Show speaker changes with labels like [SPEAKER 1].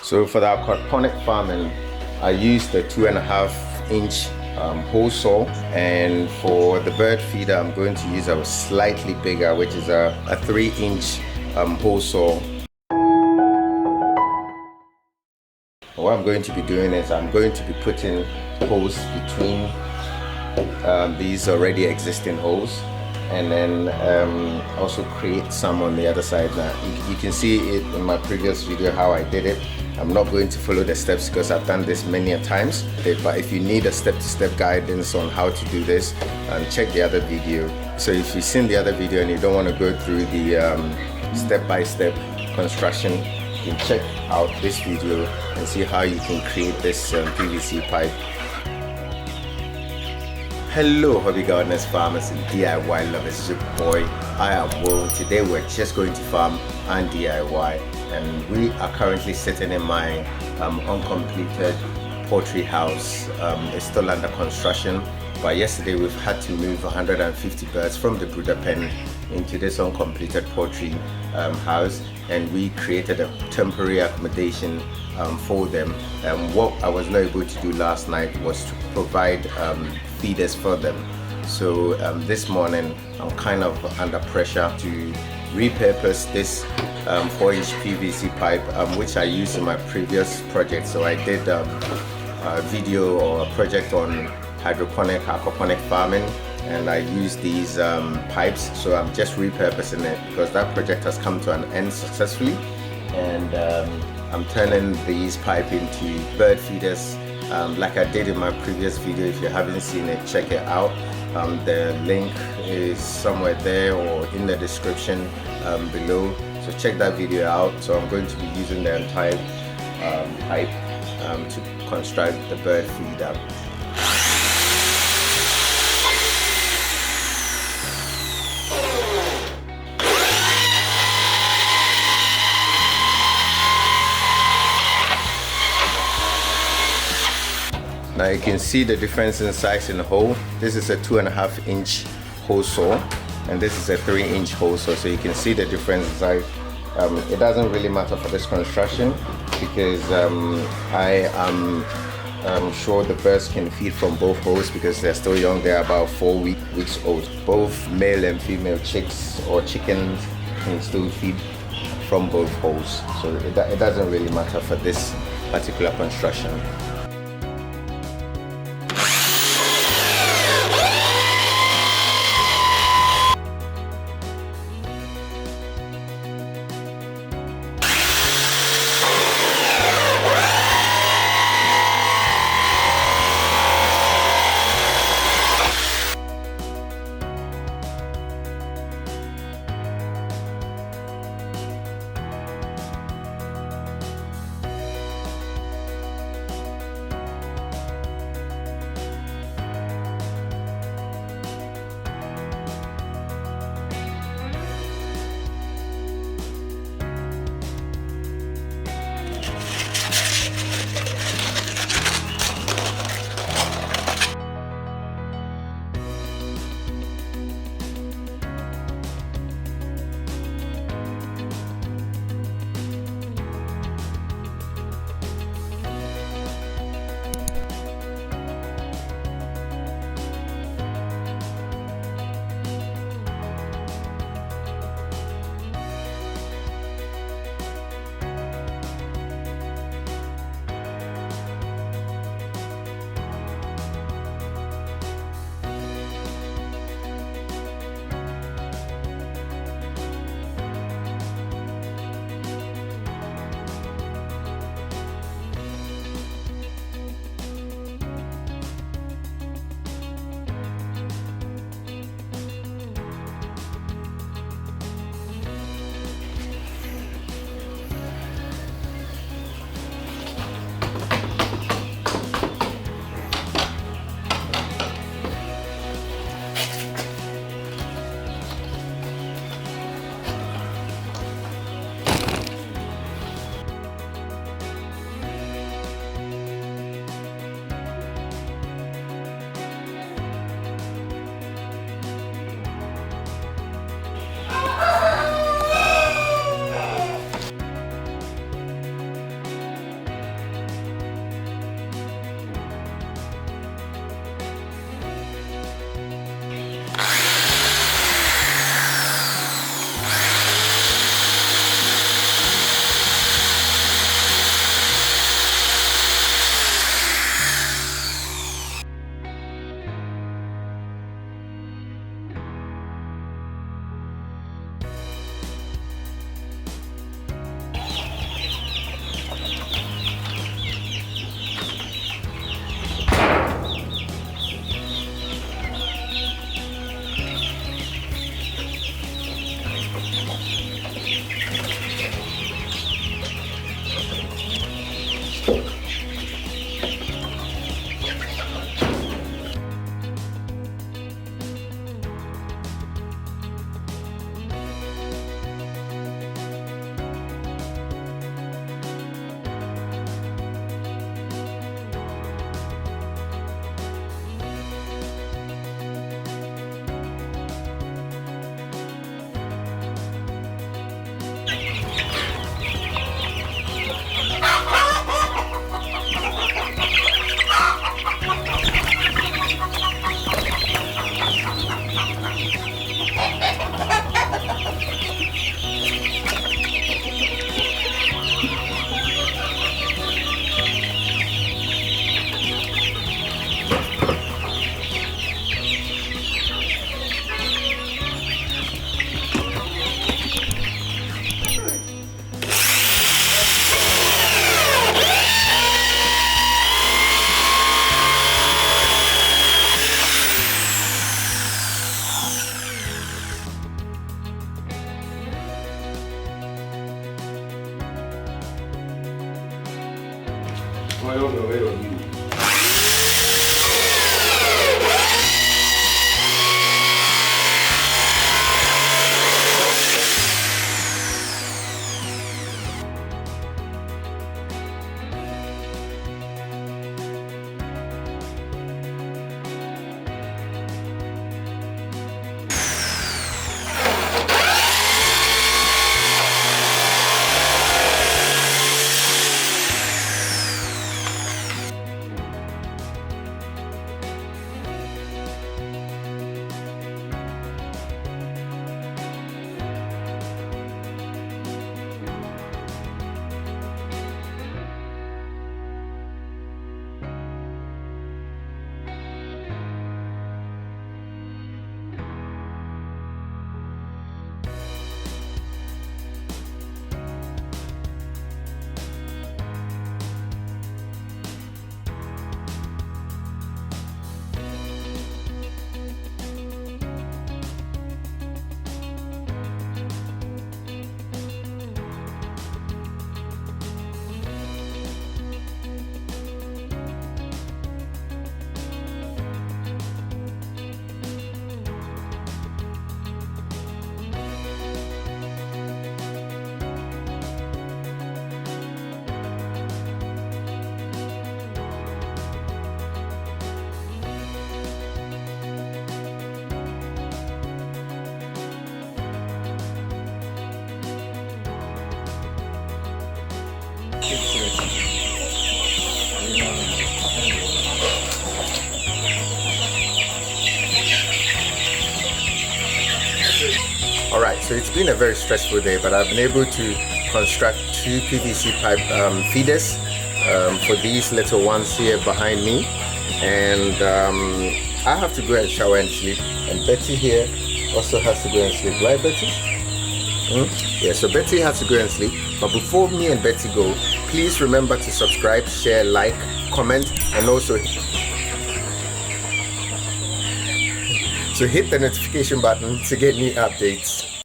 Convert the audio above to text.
[SPEAKER 1] So for the aquaponic farming, I used the 2.5-inch hole saw, and for the bird feeder I'm going to use a slightly bigger, which is a 3-inch hole saw. What I'm going to be doing is I'm going to be putting holes between these already existing holes, and then also create some on the other side. Now you can see it in my previous video how I did it. I'm not going to follow the steps because I've done this many a times, but if you need a step-to-step guidance on how to do this, check the other video. So if you've seen the other video and you don't want to go through the step-by-step construction, you can check out this video and see how you can create this PvC pipe. Hello hobby gardeners, farmers and DIY lovers, it's your boy I.am.Will. Today we're just going to farm and DIY, and we are currently sitting in my uncompleted poultry house. It's still under construction, but yesterday we've had to move 150 birds from the brooder pen into this uncompleted poultry house, and we created a temporary accommodation for them. What I was not able to do last night was to provide feeders for them. So this morning I'm kind of under pressure to repurpose this 4-inch PvC pipe, which I used in my previous project. So I did a video or a project on hydroponic, aquaponic farming, and I used these pipes. So I'm just repurposing it because that project has come to an end successfully, and I'm turning these pipe into bird feeders, like I did in my previous video. If you haven't seen it, check it out. The link is somewhere there or in the description below, so check that video out. So I'm going to be using the entire pipe to construct the bird feeder. Now you can see the difference in size in the hole. This is a 2.5-inch hole saw, and this is a 3-inch hole saw. So you can see the difference in size. It doesn't really matter for this construction because I am sure the birds can feed from both holes because they're still young. They're about 4 weeks old. Both male and female chicks or chickens can still feed from both holes. So it doesn't really matter for this particular construction. Alright, so it's been a very stressful day, but I've been able to construct two PvC pipe feeders for these little ones here behind me, and I have to go and shower and sleep, and Betty here also has to go and sleep, right Betty? Yeah, so Betty has to go and sleep, but before me and Betty go, please remember to subscribe, share, like, comment, and also so hit the notification button to get new updates.